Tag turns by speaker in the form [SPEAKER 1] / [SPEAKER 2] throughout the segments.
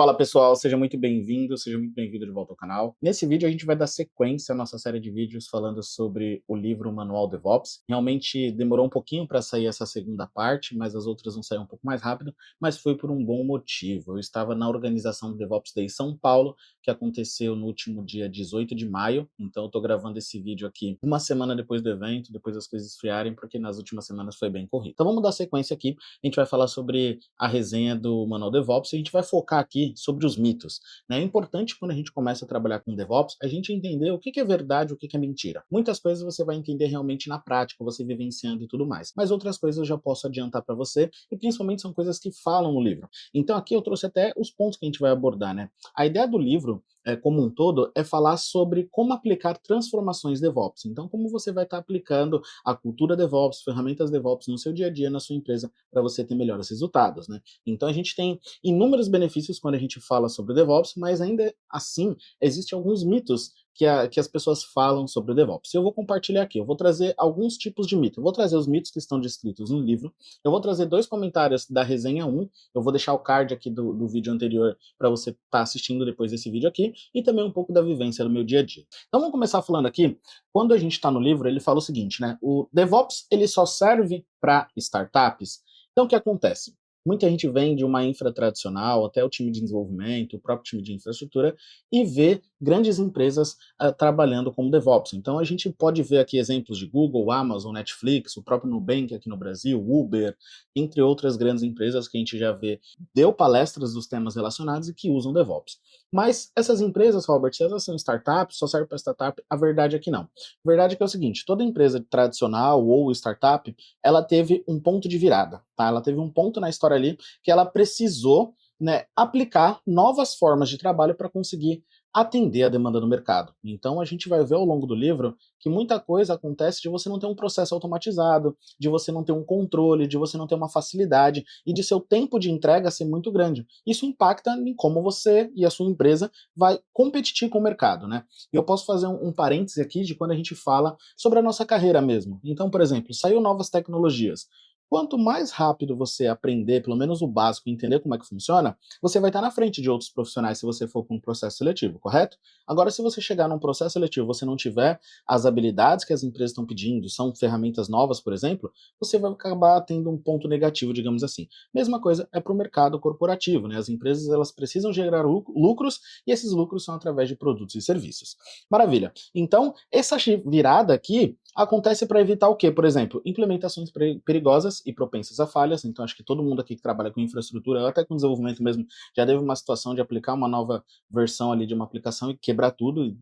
[SPEAKER 1] Fala pessoal, seja muito bem-vindo, seja muito bem-vindo de volta ao canal. Nesse vídeo a gente vai dar sequência à nossa série de vídeos falando sobre o livro Manual DevOps. Realmente demorou um pouquinho para sair essa segunda parte, mas as outras vão sair um pouco mais rápido, mas foi por um bom motivo. Eu estava na organização do DevOps Day São Paulo, que aconteceu no último dia 18 de maio, então eu estou gravando esse vídeo aqui uma semana depois do evento, depois das coisas esfriarem, porque nas últimas semanas foi bem corrido. Então vamos dar sequência aqui, a gente vai falar sobre a resenha do Manual DevOps e a gente vai focar aqui sobre os mitos, né? É importante quando a gente começa a trabalhar com DevOps, a gente entender o que é verdade e o que é mentira. Muitas coisas você vai entender realmente na prática, você vivenciando e tudo mais, mas outras coisas eu já posso adiantar para você, e principalmente são coisas que falam no livro. Então aqui eu trouxe até os pontos que a gente vai abordar, né? A ideia do livro, como um todo, é falar sobre como aplicar transformações DevOps. Então, como você vai estar aplicando a cultura DevOps, ferramentas DevOps no seu dia a dia, na sua empresa, para você ter melhores resultados, né? Então, a gente tem inúmeros benefícios quando a gente fala sobre DevOps, mas ainda assim, existem alguns mitos que as pessoas falam sobre o DevOps. Eu vou compartilhar aqui, eu vou trazer alguns tipos de mito. Eu vou trazer os mitos que estão descritos no livro, eu vou trazer 2 comentários da resenha 1, eu vou deixar o card aqui do vídeo anterior para você estar assistindo depois desse vídeo aqui, e também um pouco da vivência do meu dia a dia. Então vamos começar falando aqui, quando a gente está no livro, ele fala o seguinte, né? O DevOps, ele só serve para startups. Então o que acontece? Muita gente vem de uma infra tradicional, até o time de desenvolvimento, o próprio time de infraestrutura, e vê grandes empresas trabalhando como DevOps. Então a gente pode ver aqui exemplos de Google, Amazon, Netflix, o próprio Nubank aqui no Brasil, Uber, entre outras grandes empresas que a gente já vê, deu palestras dos temas relacionados e que usam DevOps. Mas essas empresas, Robert, se elas são startups, só serve para startup, a verdade é que não. A verdade é que é o seguinte, toda empresa tradicional ou startup, ela teve um ponto de virada, tá? Ela teve um ponto na história ali que ela precisou, né, aplicar novas formas de trabalho para conseguir atender a demanda do mercado. Então a gente vai ver ao longo do livro que muita coisa acontece de você não ter um processo automatizado, de você não ter um controle, de você não ter uma facilidade e de seu tempo de entrega ser muito grande. Isso impacta em como você e a sua empresa vai competir com o mercado, né? E eu posso fazer um parêntese aqui de quando a gente fala sobre a nossa carreira mesmo. Então, por exemplo, saiu novas tecnologias. Quanto mais rápido você aprender, pelo menos o básico, e entender como é que funciona, você vai estar na frente de outros profissionais se você for para um processo seletivo, correto? Agora, se você chegar num processo seletivo e você não tiver as habilidades que as empresas estão pedindo, são ferramentas novas, por exemplo, você vai acabar tendo um ponto negativo, digamos assim. Mesma coisa é para o mercado corporativo, né? As empresas elas precisam gerar lucros e esses lucros são através de produtos e serviços. Maravilha. Então, essa virada aqui acontece para evitar o quê? Por exemplo, implementações perigosas e propensas a falhas. Então, acho que todo mundo aqui que trabalha com infraestrutura, até com desenvolvimento mesmo, já teve uma situação de aplicar uma nova versão ali de uma aplicação e quebrar tudo e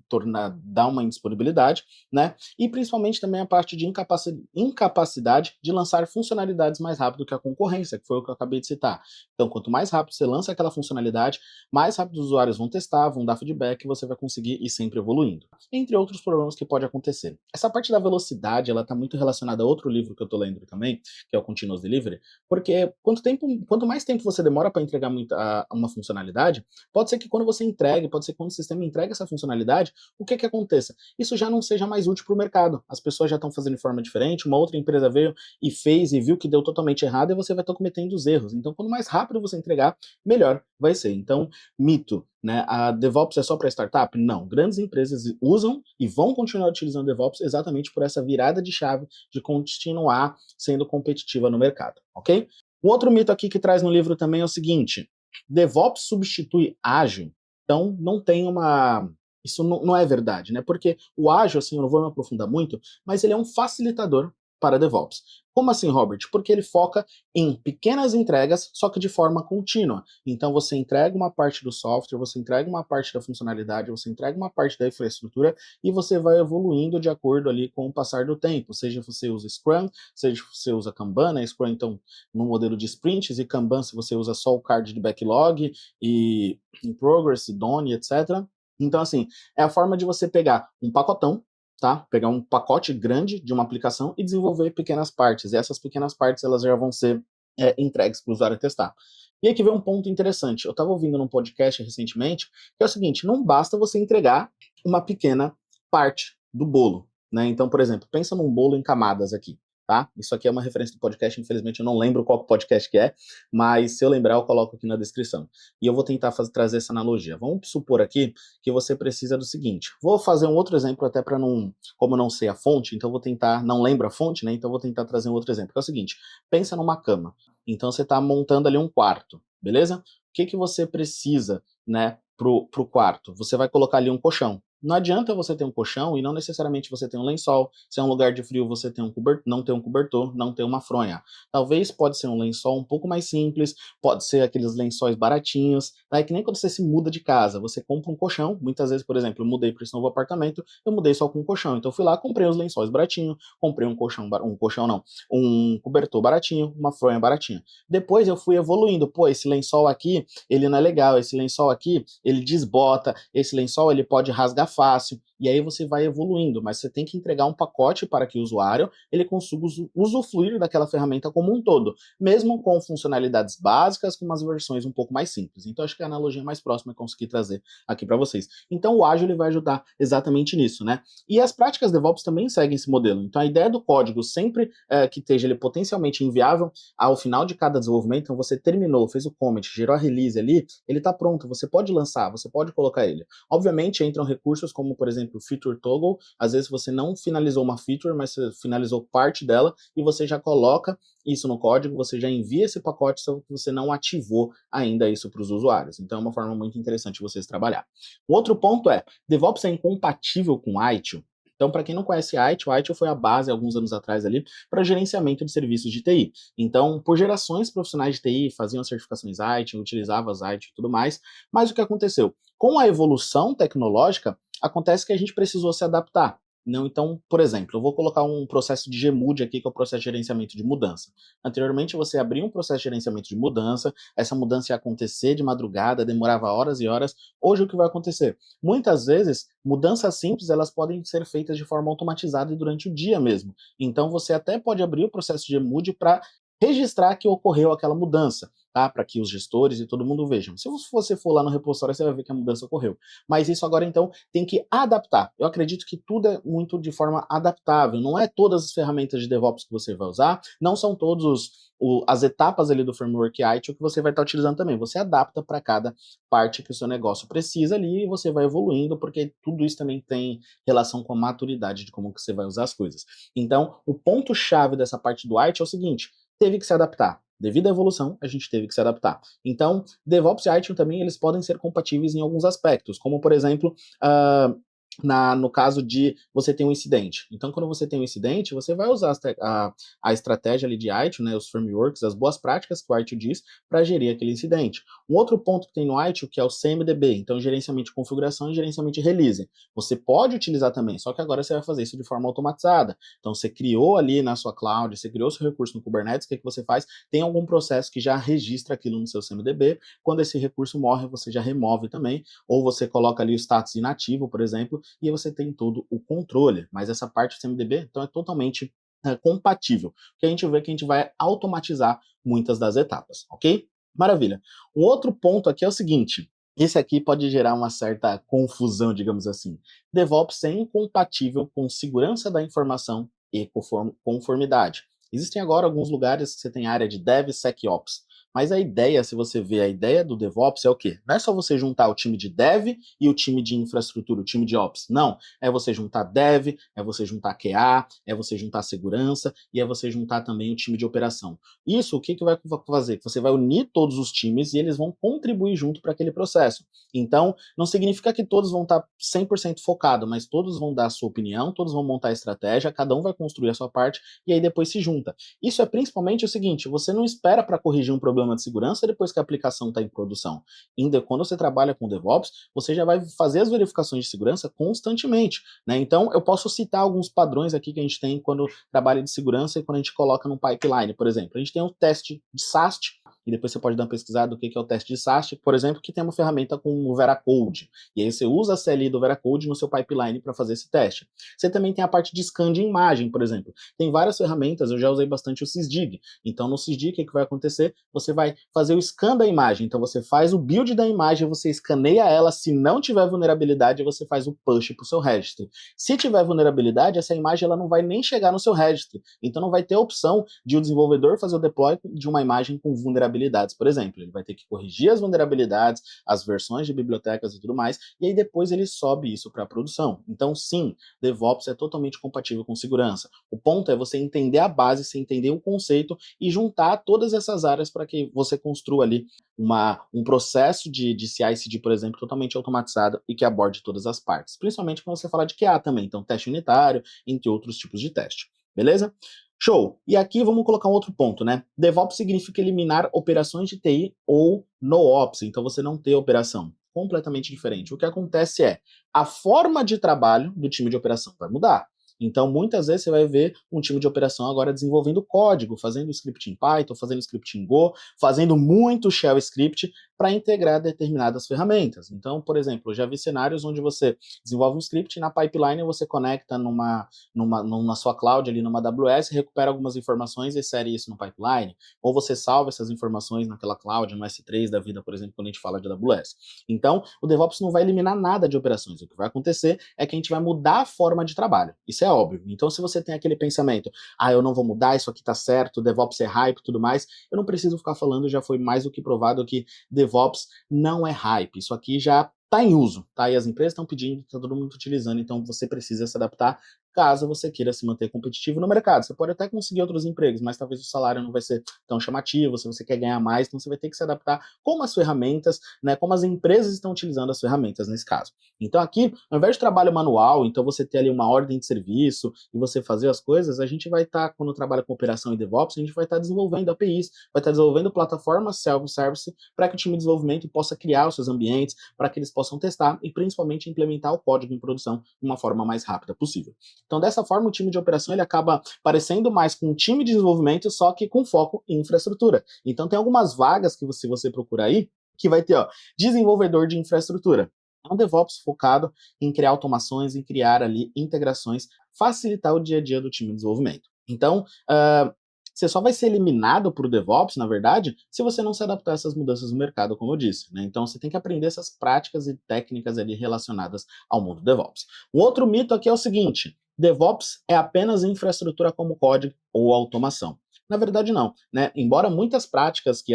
[SPEAKER 1] dar uma indisponibilidade, né? E principalmente também a parte de incapacidade de lançar funcionalidades mais rápido que a concorrência, que foi o que eu acabei de citar. Então, quanto mais rápido você lança aquela funcionalidade, mais rápido os usuários vão testar, vão dar feedback e você vai conseguir ir sempre evoluindo. Entre outros problemas que pode acontecer. Essa parte da velocidade, ela está muito relacionada a outro livro que eu estou lendo também, que é o Continuous Delivery, porque quanto mais tempo você demora para entregar uma funcionalidade, pode ser que quando você entregue, pode ser que quando o sistema entrega essa funcionalidade, o que aconteça? Isso já não seja mais útil para o mercado. As pessoas já estão fazendo de forma diferente, uma outra empresa veio e fez e viu que deu totalmente errado e você vai estar cometendo os erros. Então, quanto mais rápido você entregar, melhor vai ser. Então, mito, né? A DevOps é só para startup? Não. Grandes empresas usam e vão continuar utilizando DevOps exatamente por essa virada de chave de continuar sendo competitiva no mercado, ok? Um outro mito aqui que traz no livro também é o seguinte, DevOps substitui ágil? Então, não tem uma... Isso não é verdade, né? Porque o ágil, assim, eu não vou me aprofundar muito, mas ele é um facilitador para DevOps. Como assim, Robert? Porque ele foca em pequenas entregas, só que de forma contínua. Então você entrega uma parte do software, você entrega uma parte da funcionalidade, você entrega uma parte da infraestrutura e você vai evoluindo de acordo ali com o passar do tempo. Seja você usa Scrum, seja você usa Kanban, né? Scrum então no modelo de sprints e Kanban se você usa só o card de backlog e in progress, done, etc. Então assim, é a forma de você pegar um pacotão, tá? Pegar um pacote grande de uma aplicação e desenvolver pequenas partes. E essas pequenas partes elas já vão ser entregues para o usuário testar. E aqui vem um ponto interessante. Eu estava ouvindo num podcast recentemente, que é o seguinte, não basta você entregar uma pequena parte do bolo, né? Então, por exemplo, pensa num bolo em camadas aqui. tá? Isso aqui é uma referência do podcast, infelizmente eu não lembro qual podcast que é, mas se eu lembrar eu coloco aqui na descrição. E eu vou tentar trazer essa analogia. Vamos supor aqui que você precisa do seguinte. Vou fazer um outro exemplo até para não, como eu não sei a fonte, então vou tentar, não lembro a fonte, né? Então vou tentar trazer um outro exemplo, que é o seguinte. Pensa numa cama. Então você está montando ali um quarto, beleza? O que você precisa, né, pro quarto? Você vai colocar ali um colchão. Não adianta você ter um colchão e não necessariamente você ter um lençol. Se é um lugar de frio, você tem não ter um cobertor, não ter uma fronha. Talvez pode ser um lençol um pouco mais simples, pode ser aqueles lençóis baratinhos. Tá? É que nem quando você se muda de casa, você compra um colchão. Muitas vezes, por exemplo, eu mudei para esse novo apartamento, eu mudei só com um colchão. Então eu fui lá, comprei os lençóis baratinhos, comprei um cobertor baratinho, uma fronha baratinha. Depois eu fui evoluindo. Pô, esse lençol aqui, ele não é legal. Esse lençol aqui, ele desbota. Esse lençol, ele pode rasgar fácil, e aí você vai evoluindo, mas você tem que entregar um pacote para que o usuário ele consiga usufruir daquela ferramenta como um todo, mesmo com funcionalidades básicas, com umas versões um pouco mais simples. Então acho que a analogia mais próxima é conseguir trazer aqui para vocês. Então o ágil ele vai ajudar exatamente nisso, né? E as práticas DevOps também seguem esse modelo. Então a ideia do código sempre que esteja ele potencialmente inviável ao final de cada desenvolvimento, então você terminou, fez o commit, gerou a release ali, ele está pronto, você pode lançar, você pode colocar ele. Obviamente entram recursos como, por exemplo, o Feature Toggle. Às vezes você não finalizou uma feature, mas você finalizou parte dela e você já coloca isso no código, você já envia esse pacote, só que você não ativou ainda isso para os usuários. Então é uma forma muito interessante de vocês trabalhar. O outro ponto é, DevOps é incompatível com ITIL. Então, para quem não conhece ITIL, ITIL foi a base, alguns anos atrás ali, para gerenciamento de serviços de TI. Então, por gerações, profissionais de TI faziam certificações ITIL, utilizavam as ITIL e tudo mais, mas o que aconteceu? Com a evolução tecnológica, acontece que a gente precisou se adaptar. Não, então, por exemplo, eu vou colocar um processo de GMUD aqui, que é o processo de gerenciamento de mudança. Anteriormente, você abria um processo de gerenciamento de mudança, essa mudança ia acontecer de madrugada, demorava horas e horas. Hoje, o que vai acontecer? Muitas vezes, mudanças simples, elas podem ser feitas de forma automatizada e durante o dia mesmo. Então, você até pode abrir o processo de GMUD para registrar que ocorreu aquela mudança, tá? Para que os gestores e todo mundo vejam. Se você for lá no repositório, você vai ver que a mudança ocorreu. Mas isso agora, então, tem que adaptar. Eu acredito que tudo é muito de forma adaptável. Não é todas as ferramentas de DevOps que você vai usar, não são todos as etapas ali do framework ITIL que você vai estar utilizando também. Você adapta para cada parte que o seu negócio precisa ali e você vai evoluindo, porque tudo isso também tem relação com a maturidade de como que você vai usar as coisas. Então, o ponto-chave dessa parte do ITIL é o seguinte: teve que se adaptar. Devido à evolução, a gente teve que se adaptar. Então, DevOps e ITIL também eles podem ser compatíveis em alguns aspectos, como, por exemplo, no caso de você ter um incidente. Então, quando você tem um incidente, você vai usar a estratégia ali de ITIL, né, os frameworks, as boas práticas que o ITIL diz para gerir aquele incidente. Um outro ponto que tem no ITIL, que é o CMDB, então gerenciamento de configuração e gerenciamento de release. Você pode utilizar também, só que agora você vai fazer isso de forma automatizada. Então, você criou ali na sua cloud, você criou seu recurso no Kubernetes, o que você faz? Tem algum processo que já registra aquilo no seu CMDB. Quando esse recurso morre, você já remove também, ou você coloca ali o status inativo, por exemplo, e aí você tem todo o controle. Mas essa parte do CMDB, então, é totalmente compatível, porque a gente vê que a gente vai automatizar muitas das etapas, ok? Maravilha. Um outro ponto aqui é o seguinte, esse aqui pode gerar uma certa confusão, digamos assim. DevOps é incompatível com segurança da informação e conformidade. Existem agora alguns lugares que você tem área de DevSecOps, mas a ideia, se você vê a ideia do DevOps, é o quê? Não é só você juntar o time de Dev e o time de infraestrutura, o time de Ops. Não. É você juntar Dev, é você juntar QA, é você juntar segurança e é você juntar também o time de operação. Isso, o que vai fazer? Você vai unir todos os times e eles vão contribuir junto para aquele processo. Então, não significa que todos vão estar 100% focados, mas todos vão dar a sua opinião, todos vão montar a estratégia, cada um vai construir a sua parte e aí depois se junta. Isso é principalmente o seguinte, você não espera para corrigir um problema de segurança depois que a aplicação está em produção. Ainda quando você trabalha com DevOps, você já vai fazer as verificações de segurança constantemente, né? Então, eu posso citar alguns padrões aqui que a gente tem quando trabalha de segurança e quando a gente coloca num pipeline, por exemplo. A gente tem um teste de SAST, e depois você pode dar uma pesquisada do que é o teste de SAST, por exemplo, que tem uma ferramenta com o Veracode, e aí você usa a CLI do Veracode no seu pipeline para fazer esse teste. Você também tem a parte de scan de imagem, por exemplo. Tem várias ferramentas, eu já usei bastante o SysDig. Então no SysDig, o que vai acontecer? Você vai fazer o scan da imagem, então você faz o build da imagem, você escaneia ela, se não tiver vulnerabilidade, você faz o push para o seu registry. Se tiver vulnerabilidade, essa imagem ela não vai nem chegar no seu registry, então não vai ter a opção de o desenvolvedor fazer o deploy de uma imagem com vulnerabilidades, por exemplo. Ele vai ter que corrigir as vulnerabilidades, as versões de bibliotecas e tudo mais, e aí depois ele sobe isso para a produção. Então sim, DevOps é totalmente compatível com segurança. O ponto é você entender a base, você entender o conceito e juntar todas essas áreas para que você construa ali um processo de CI/CD, por exemplo, totalmente automatizado e que aborde todas as partes. Principalmente quando você fala de QA também, então teste unitário, entre outros tipos de teste. Beleza? Show! E aqui vamos colocar um outro ponto, né? DevOps significa eliminar operações de TI ou NoOps, então você não ter operação. Completamente diferente. O que acontece é, a forma de trabalho do time de operação vai mudar. Então, muitas vezes você vai ver um time de operação agora desenvolvendo código, fazendo script em Python, fazendo script em Go, fazendo muito shell script para integrar determinadas ferramentas. Então, por exemplo, eu já vi cenários onde você desenvolve um script e na pipeline você conecta na sua cloud, ali numa AWS, recupera algumas informações e insere isso no pipeline, ou você salva essas informações naquela cloud, no S3 da vida, por exemplo, quando a gente fala de AWS. Então, o DevOps não vai eliminar nada de operações. O que vai acontecer é que a gente vai mudar a forma de trabalho. Isso é óbvio. Então, se você tem aquele pensamento, eu não vou mudar, isso aqui tá certo, DevOps é hype e tudo mais, eu não preciso ficar falando, já foi mais do que provado que DevOps não é hype. Isso aqui já está em uso, tá? E as empresas estão pedindo, está todo mundo utilizando, então você precisa se adaptar caso você queira se manter competitivo no mercado. Você pode até conseguir outros empregos, mas talvez o salário não vai ser tão chamativo, se você quer ganhar mais, então você vai ter que se adaptar como as ferramentas, né, como as empresas estão utilizando as ferramentas nesse caso. Então aqui, ao invés de trabalho manual, então você ter ali uma ordem de serviço e você fazer as coisas, a gente vai estar, quando trabalha com operação e DevOps, a gente vai estar desenvolvendo APIs, vai estar desenvolvendo plataformas self-service para que o time de desenvolvimento possa criar os seus ambientes, para que eles possam testar e principalmente implementar o código em produção de uma forma mais rápida possível. Então, dessa forma, o time de operação ele acaba parecendo mais com um time de desenvolvimento, só que com foco em infraestrutura. Então, tem algumas vagas que você procurar aí, que vai ter, desenvolvedor de infraestrutura. É um DevOps focado em criar automações, em criar ali integrações, facilitar o dia a dia do time de desenvolvimento. Então, você só vai ser eliminado por DevOps, na verdade, se você não se adaptar a essas mudanças no mercado, como eu disse, né? Então você tem que aprender essas práticas e técnicas ali relacionadas ao mundo DevOps. Um outro mito aqui é o seguinte: DevOps é apenas infraestrutura como código ou automação. Na verdade, não, né? Embora muitas práticas, que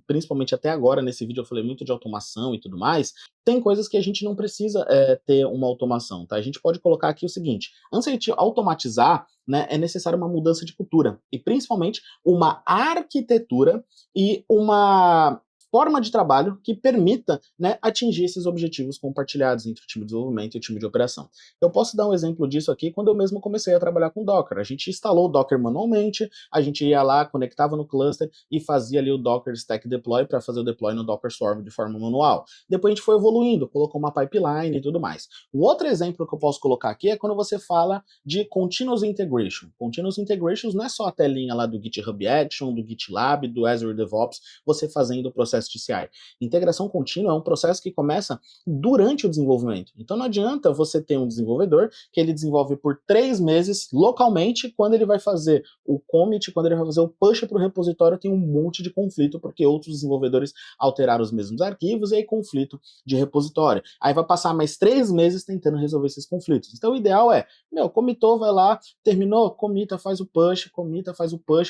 [SPEAKER 1] principalmente até agora, nesse vídeo eu falei muito de automação e tudo mais, tem coisas que a gente não precisa ter uma automação, tá? A gente pode colocar aqui o seguinte: antes de automatizar, né, é necessário uma mudança de cultura, e principalmente uma arquitetura e uma forma de trabalho que permita, né, atingir esses objetivos compartilhados entre o time de desenvolvimento e o time de operação. Eu posso dar um exemplo disso aqui quando eu mesmo comecei a trabalhar com Docker. A gente instalou o Docker manualmente, a gente ia lá, conectava no cluster e fazia ali o Docker Stack Deploy para fazer o deploy no Docker Swarm de forma manual. Depois a gente foi evoluindo, colocou uma pipeline e tudo mais. Um outro exemplo que eu posso colocar aqui é quando você fala de Continuous Integration. Continuous Integrations não é só a telinha lá do GitHub Action, do GitLab, do Azure DevOps, você fazendo o processo de CI. Integração contínua é um processo que começa durante o desenvolvimento. Então não adianta você ter um desenvolvedor que ele desenvolve por 3 meses localmente, quando ele vai fazer o commit, quando ele vai fazer o push para o repositório, tem um monte de conflito, porque outros desenvolvedores alteraram os mesmos arquivos, e aí conflito de repositório. Aí vai passar mais 3 meses tentando resolver esses conflitos. Então o ideal é, comitou, vai lá, terminou, comita, faz o push,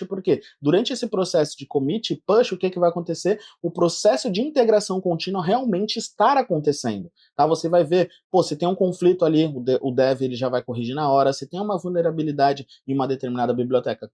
[SPEAKER 1] porque durante esse processo de commit e push, o que vai acontecer? O processo de integração contínua realmente estar acontecendo, tá? Você vai ver, se tem um conflito ali, o dev ele já vai corrigir na hora, se tem uma vulnerabilidade em uma determinada biblioteca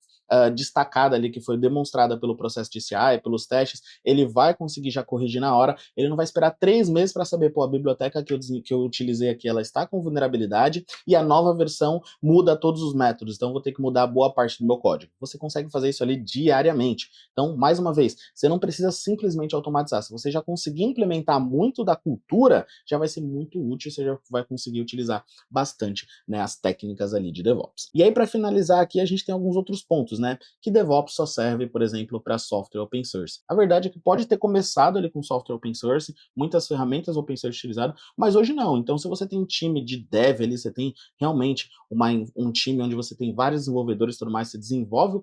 [SPEAKER 1] destacada ali, que foi demonstrada pelo processo de CI, pelos testes, ele vai conseguir já corrigir na hora, ele não vai esperar 3 meses para saber, a biblioteca que eu utilizei aqui, ela está com vulnerabilidade, e a nova versão muda todos os métodos, então vou ter que mudar boa parte do meu código. Você consegue fazer isso ali diariamente. Então, mais uma vez, você não precisa simplesmente realmente automatizar, se você já conseguir implementar muito da cultura, já vai ser muito útil, você já vai conseguir utilizar bastante, né, as técnicas ali de DevOps. E aí, para finalizar aqui, a gente tem alguns outros pontos, né, que DevOps só serve, por exemplo, para software open source. A verdade é que pode ter começado ali com software open source, muitas ferramentas open source utilizadas, mas hoje não. Então, se você tem um time de dev ali, você tem realmente um time onde você tem vários desenvolvedores e tudo mais, você desenvolve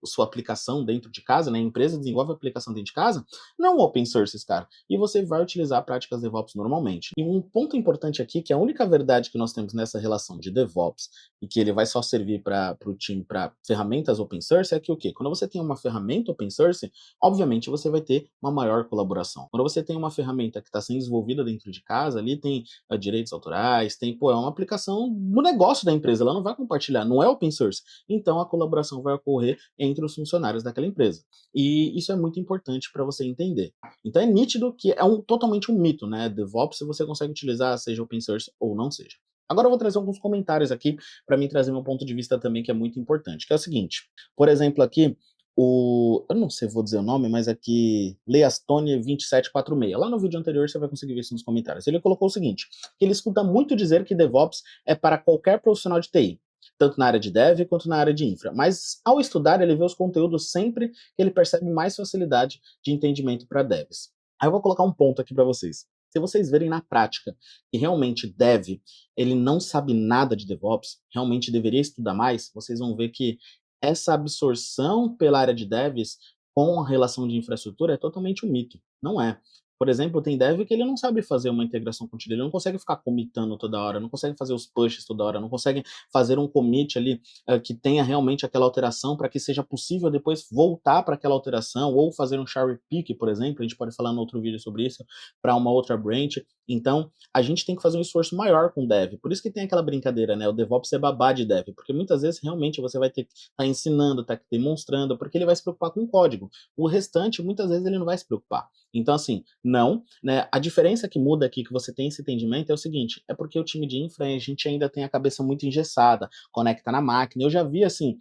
[SPEAKER 1] sua aplicação dentro de casa, né, a empresa desenvolve a aplicação dentro de casa, não open source, cara, e você vai utilizar práticas DevOps normalmente. E um ponto importante aqui, que é a única verdade que nós temos nessa relação de DevOps, e que ele vai só servir para o time, para ferramentas open source, é que o quê? Quando você tem uma ferramenta open source, obviamente você vai ter uma maior colaboração. Quando você tem uma ferramenta que está sendo desenvolvida dentro de casa, ali tem direitos autorais, tem, é uma aplicação do negócio da empresa, ela não vai compartilhar, não é open source. Então a colaboração vai ocorrer entre os funcionários daquela empresa. E isso é muito importante para você entender. Então é nítido que é totalmente um mito, né? DevOps, se você consegue utilizar, seja open source ou não seja. Agora eu vou trazer alguns comentários aqui para mim trazer meu ponto de vista também, que é muito importante, que é o seguinte. Por exemplo, aqui, eu não sei, vou dizer o nome, mas aqui, Leastone2746. Lá no vídeo anterior você vai conseguir ver isso nos comentários. Ele colocou o seguinte, que ele escuta muito dizer que DevOps é para qualquer profissional de TI, tanto na área de dev quanto na área de infra. Mas ao estudar, ele vê os conteúdos sempre que ele percebe mais facilidade de entendimento para devs. Aí eu vou colocar um ponto aqui para vocês. Se vocês verem na prática que realmente dev, ele não sabe nada de DevOps, realmente deveria estudar mais, vocês vão ver que essa absorção pela área de devs com a relação de infraestrutura é totalmente um mito. Não é. Por exemplo, tem dev que ele não sabe fazer uma integração contínua, ele não consegue ficar commitando toda hora, não consegue fazer os pushes toda hora, não consegue fazer um commit ali que tenha realmente aquela alteração para que seja possível depois voltar para aquela alteração, ou fazer um cherry pick, por exemplo, a gente pode falar no outro vídeo sobre isso, para uma outra branch. Então, a gente tem que fazer um esforço maior com o dev. Por isso que tem aquela brincadeira, né? O DevOps é babá de dev, porque muitas vezes realmente você vai ter que estar ensinando, estar demonstrando, porque ele vai se preocupar com o código. O restante, muitas vezes, ele não vai se preocupar. Então, assim, não, né? A diferença que muda aqui, que você tem esse entendimento, é o seguinte, é porque o time de infra, a gente ainda tem a cabeça muito engessada, conecta na máquina. Eu já vi, assim,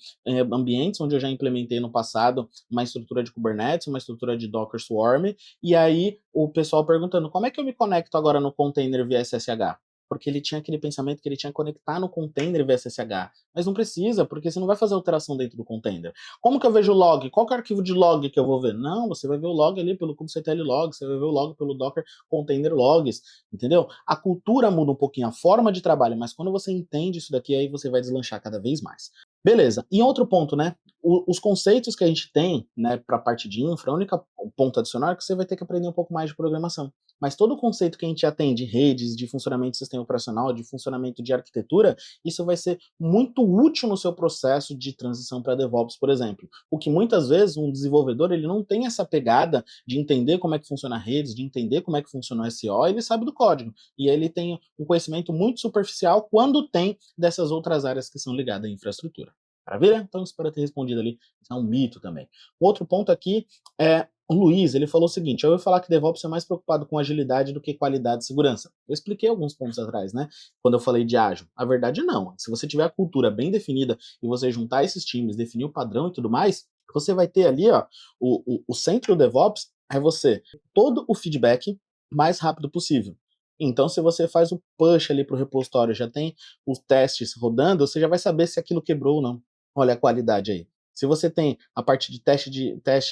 [SPEAKER 1] ambientes onde eu já implementei no passado uma estrutura de Kubernetes, uma estrutura de Docker Swarm, e aí o pessoal perguntando, como é que eu me conecto agora no container via SSH? Porque ele tinha aquele pensamento que ele tinha que conectar no container via SSH. Mas não precisa, porque você não vai fazer alteração dentro do container. Como que eu vejo o log? Qual que é o arquivo de log que eu vou ver? Não, você vai ver o log ali pelo kubectl log, você vai ver o log pelo Docker Container Logs, entendeu? A cultura muda um pouquinho, a forma de trabalho, mas quando você entende isso daqui, aí você vai deslanchar cada vez mais. Beleza, e outro ponto, né? Os conceitos que a gente tem, né, para a parte de infra, o único ponto adicional é que você vai ter que aprender um pouco mais de programação. Mas todo o conceito que a gente já tem de redes, de funcionamento de sistema operacional, de funcionamento de arquitetura, isso vai ser muito útil no seu processo de transição para DevOps, por exemplo. O que muitas vezes um desenvolvedor ele não tem essa pegada de entender como é que funciona a redes, de entender como é que funciona o SEO, ele sabe do código. E aí ele tem um conhecimento muito superficial quando tem dessas outras áreas que são ligadas à infraestrutura. Maravilha? Então espero ter respondido ali. Isso é um mito também. Outro ponto aqui é o Luiz, ele falou o seguinte, eu ouvi falar que DevOps é mais preocupado com agilidade do que qualidade e segurança. Eu expliquei alguns pontos atrás, né? Quando eu falei de ágil. A verdade não. Se você tiver a cultura bem definida e você juntar esses times, definir o padrão e tudo mais, você vai ter ali, ó, o centro do DevOps é você todo o feedback mais rápido possível. Então, se você faz o push ali para o repositório, já tem os testes rodando, você já vai saber se aquilo quebrou ou não. Olha a qualidade aí. Se você tem a parte de teste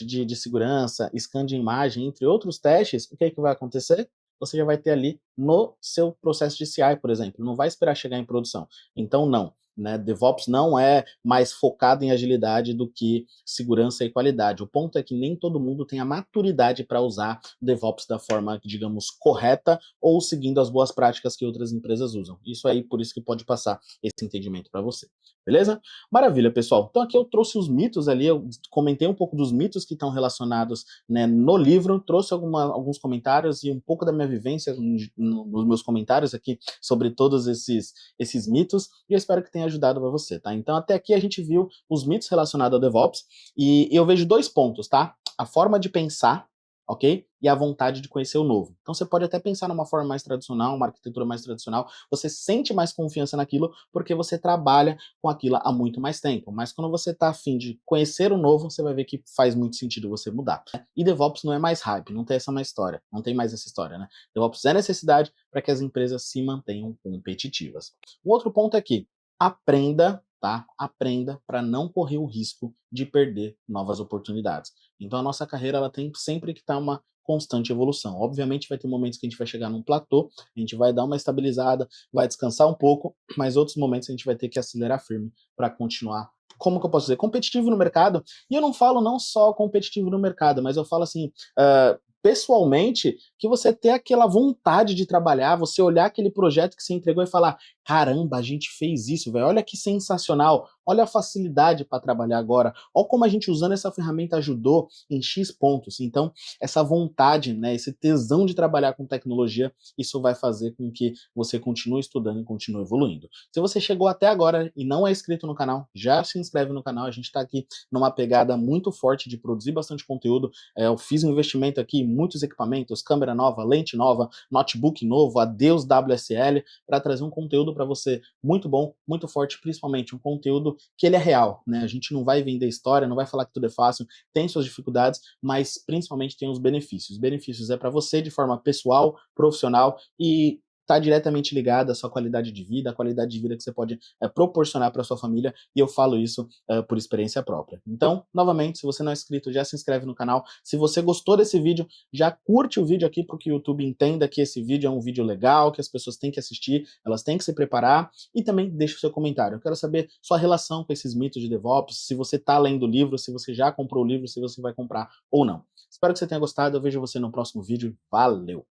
[SPEAKER 1] de segurança, scan de imagem, entre outros testes, o que é que vai acontecer? Você já vai ter ali no seu processo de CI, por exemplo. Não vai esperar chegar em produção. Então, não. Né? DevOps não é mais focado em agilidade do que segurança e qualidade. O ponto é que nem todo mundo tem a maturidade para usar DevOps da forma, digamos, correta ou seguindo as boas práticas que outras empresas usam. Isso aí, por isso que pode passar esse entendimento para você. Beleza? Maravilha, pessoal. Então aqui eu trouxe os mitos ali, eu comentei um pouco dos mitos que estão relacionados, né, no livro, trouxe alguns comentários e um pouco da minha vivência nos meus comentários aqui sobre todos esses mitos, e eu espero que tenha ajudado para você, tá? Então até aqui a gente viu os mitos relacionados ao DevOps, e eu vejo dois pontos, tá? A forma de pensar ok? E a vontade de conhecer o novo. Então você pode até pensar numa forma mais tradicional, uma arquitetura mais tradicional, você sente mais confiança naquilo porque você trabalha com aquilo há muito mais tempo. Mas quando você está afim de conhecer o novo, você vai ver que faz muito sentido você mudar. E DevOps não é mais hype, não tem essa mais história, não tem mais essa história, né? DevOps é necessidade para que as empresas se mantenham competitivas. O outro ponto é que aprenda, tá? Aprenda para não correr o risco de perder novas oportunidades. Então a nossa carreira ela tem sempre que estar uma constante evolução. Obviamente vai ter momentos que a gente vai chegar num platô, a gente vai dar uma estabilizada, vai descansar um pouco, mas outros momentos a gente vai ter que acelerar firme para continuar, como que eu posso dizer, competitivo no mercado. E eu não falo não só competitivo no mercado, mas eu falo assim, pessoalmente, que você ter aquela vontade de trabalhar, você olhar aquele projeto que você entregou e falar, caramba, a gente fez isso, velho, olha que sensacional, olha a facilidade para trabalhar agora, olha como a gente usando essa ferramenta ajudou em X pontos. Então, essa vontade, né, esse tesão de trabalhar com tecnologia, isso vai fazer com que você continue estudando e continue evoluindo. Se você chegou até agora e não é inscrito no canal, já se inscreve no canal, a gente está aqui numa pegada muito forte de produzir bastante conteúdo. Eu fiz um investimento aqui, muitos equipamentos, câmera nova, lente nova, notebook novo, adeus WSL, para trazer um conteúdo para você muito bom, muito forte, principalmente um conteúdo que ele é real, né? A gente não vai vender história, não vai falar que tudo é fácil, tem suas dificuldades, mas principalmente tem os benefícios. Os benefícios é para você de forma pessoal, profissional e está diretamente ligada à sua qualidade de vida, a qualidade de vida que você pode proporcionar para sua família, e eu falo isso por experiência própria. Então, novamente, se você não é inscrito, já se inscreve no canal. Se você gostou desse vídeo, já curte o vídeo aqui para que o YouTube entenda que esse vídeo é um vídeo legal, que as pessoas têm que assistir, elas têm que se preparar, e também deixa o seu comentário. Eu quero saber sua relação com esses mitos de DevOps, se você está lendo o livro, se você já comprou o livro, se você vai comprar ou não. Espero que você tenha gostado, eu vejo você no próximo vídeo. Valeu!